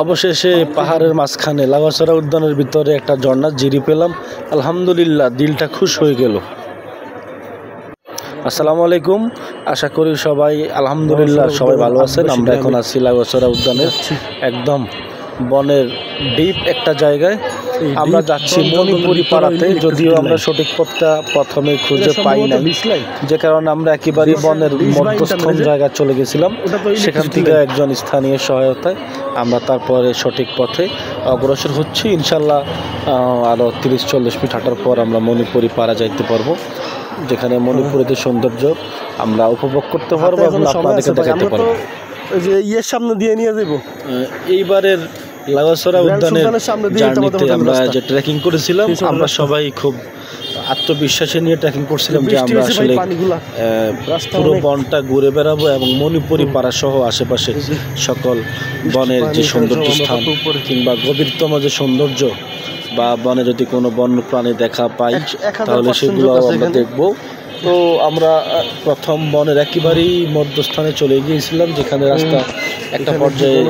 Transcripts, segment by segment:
অবশেষে পাহাড়ের মাঝখানে লাগাছড়া উদ্যানের ভিতরে একটা ঝর্ণার জিরি পেলাম। আলহামদুলিল্লাহ, দিলটা খুশ হয়ে গেল। আসসালামু আলাইকুম, আশা করি সবাই আলহামদুলিল্লাহ সবাই ভালো আছেন। আমরা এখন আছি লাগাছড়া উদ্যানের একদম বনের ডিপ একটা জায়গায়। আমরা যাচ্ছি মণিপুরি পাড়াতে, যদিও আমরা সঠিক পথটা প্রথমে খুঁজে পাই না, যে কারণে আমরা একেবারে বনের মধ্যস্থল জায়গায় চলে গেছিলাম। সেখান থেকে একজন স্থানীয় সহায়তায় আমরা তারপরে সঠিক পথে অগ্রসর হচ্ছি। ইনশাল্লাহ আরও 30-40 ফিট হাঁটার পর আমরা মণিপুরি পাড়া যাইতে পারবো, যেখানে মণিপুরের সৌন্দর্য আমরা উপভোগ করতে পারবো এবং আপনাদেরকে দেখাতে পারবো। ইয়ের সামনে দিয়ে নিয়ে যাবো। এইবারের লাগাছড়া উদ্যানের জার্নিতে আমরা যে ট্রেকিং করেছিলাম, আমরা সবাই খুব আত্মবিশ্বাসে নিয়ে ট্রেকিং করছিলাম যে আমরা আসলে পুরো বনটা ঘুরে বেড়াবো এবং মণিপুরি পাড়া সহ আশেপাশে সকল বনের যে সৌন্দর্য স্থান কিংবা গভীরতম যে সৌন্দর্য বা বনে যদি কোনো বন্য প্রাণী দেখা পাই তাহলে সেগুলো আমরা দেখবো। তো আমরা প্রথম বনের একেবারেই মধ্যস্থানে চলে গিয়েছিলাম, যেখানে রাস্তা একটা পর্যায়ে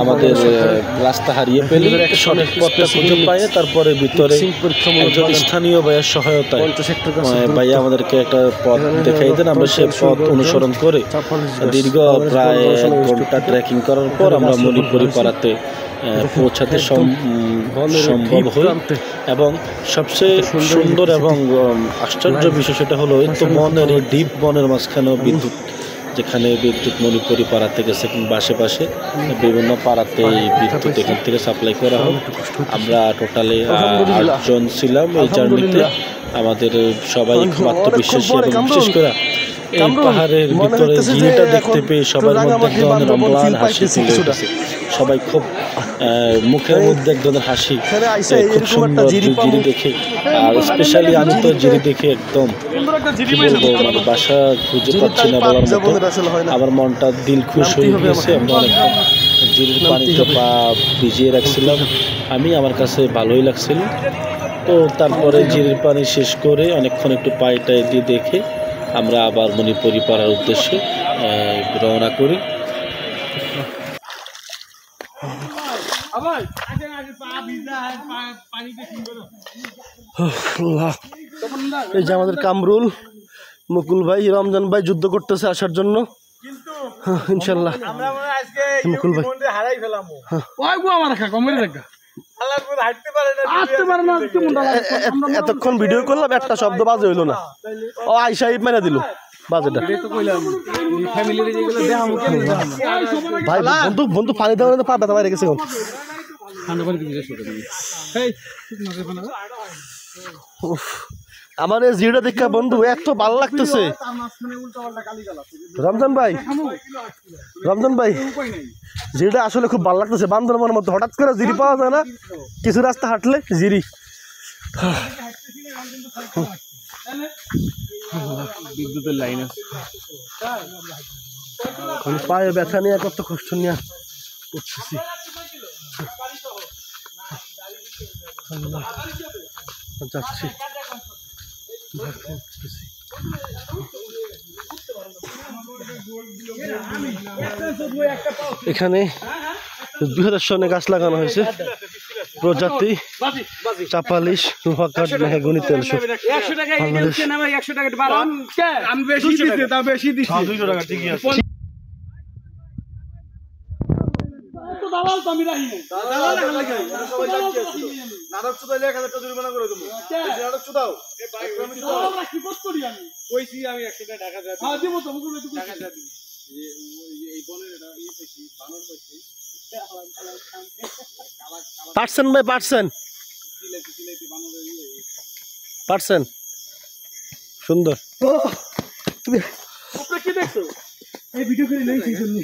আমাদের রাস্তা হারিয়ে ফেলি, সঠিক পথটা খুঁজে পাই। তারপরে ভিতরে একজন স্থানীয় ভাইয়ের সহায়তায় ভাইয়া আমাদেরকে একটা পথ দেখাই দেন। আমরা সেই পথ অনুসরণ করে দীর্ঘ প্রায় 1 ঘন্টা ট্রেকিং করার পর আমরা মণিপুরি পাড়াতে পৌঁছাতে সম্ভব হয়। এবং সবচেয়ে সুন্দর এবং আশ্চর্য বিষয় সেটা হলো, তো বনের এই ডিপ বনের মাঝখানেও বিদ্যুৎ, যেখানে বিদ্যুৎ মণিপুরি পাড়াতে গেছে কিংবা আশেপাশে বিভিন্ন পাড়াতে বিদ্যুৎ এখান থেকে সাপ্লাই করা হয়। আমরা টোটালি 8 জন ছিলাম এই জার্নিতে। আমাদের সবাই খুব আত্মবিশ্বাসী এবং বিশেষ করে এই পাহাড়ের ভিতরে জিরিটা দেখতে পেয়ে সবার মধ্যে এক ধরনের অম্লান হাসি তুলে উঠেছে। সবাই খুব মুখের মধ্যে এক ধরনের হাসি, খুব সুন্দর জিরি দেখে, আর স্পেশালি আমি তো জিরি দেখে একদম কি বলবো, মানে বাসা খুঁজে পাচ্ছি না বলার মতো। আমার মনটা দিল খুশ হয়ে গিয়েছে। আমরা অনেকক্ষণ জিরির পানিতে পা ভিজিয়ে রাখছিলাম, আমার কাছে ভালোই লাগছিল। তো তারপরে জিরির পানি শেষ করে অনেকক্ষণ একটু পায়েটায় দিয়ে দেখে আমরা আবার মণিপুরি পাড়ার উদ্দেশ্যে রওনা করি। এই যে আমাদের কামরুল, মুকুল ভাই, রমজান ভাই যুদ্ধ করতেছে আসার জন্য। ইনশাল্লাহ মুকুল ভাই এতক্ষণ ভিডিও করলাম, একটা শব্দ বাজে হইলো না। ও আইসা মেনে দিল বাজেটা। ভাই বন্ধু বন্ধু পানি দেওয়া পা ব্যথা বাইরে গেছে। আমার এই জিরোটা দেখা বন্ধু এত ভালো লাগতেছে। রমজান ভাই জিরিটা আসলে খুব ভালো লাগতেছে। বান্দরবনের মতো হঠাৎ করে জিরি পাওয়া যায় না, কিছু রাস্তা হাঁটলে জিরি। বিদ্যুতের লাইন আছে, পায়ে ব্যথা নিয়ে কত কষ্ট নিয়ে উঠতেছি। যাচ্ছি এখানে 2000 সনে গাছ লাগানো হয়েছে, প্রজাতি চাপালিশ, লোহাকাঠ, মেহগনি, তেলসু। পারছেন ভাই, পারছেন সুন্দর। তুমি কি দেখছো এই ভিডিও করে?